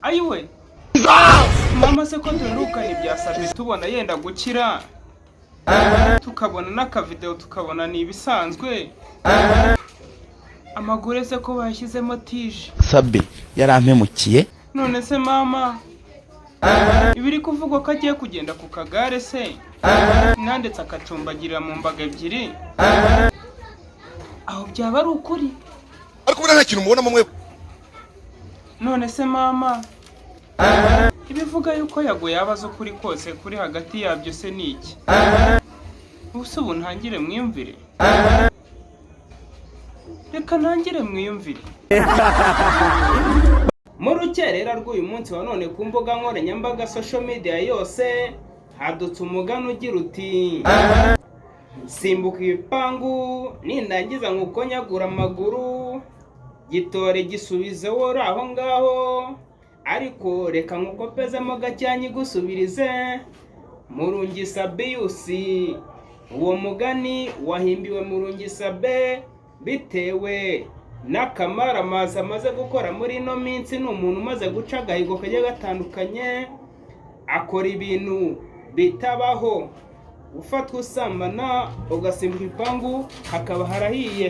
ayiwe mama se ko turukana ibya Sabe tubona yenda gukira tukabona n'akavideo tukabona ni ibisanzwe amagure se ko bashyizemo tije Sabe yarampemukiye none se mama ibiri kuvugwa ko agiye kugenda ku kagare se nandetse akacumbagirira mu mbaga ebyiri aho byaba ari ukuri ariko buriya nta kintu mubona mwe none se mama ibivuga yuko yago yabaza ukuri kose kuri hagati yabyo se ni iki ubuse ubu ntangire mwiyumvire reka ntangire mwiyumvire mu rukerera rw'uyu munsi wa none ku mbuga nkoranyambaga social media yose hadutse umugani ugira uti simbuka ibipangu nindangiza nkukonyagura amaguru gitore gisubize wora aho ngaho ariko reka nkukopezemo gacyanye gusubirize Murungi Sabiyusi uwo mugani wahimbiwe Murungi Sabe bitewe n'akamaramaza amaze gukora muri ino minsi ni umuntu umaze guca agahigo kagiye gatandukanye akora ibintu bitabaho ufatwa usambana ugasimbuka ipangu hakaba harahiye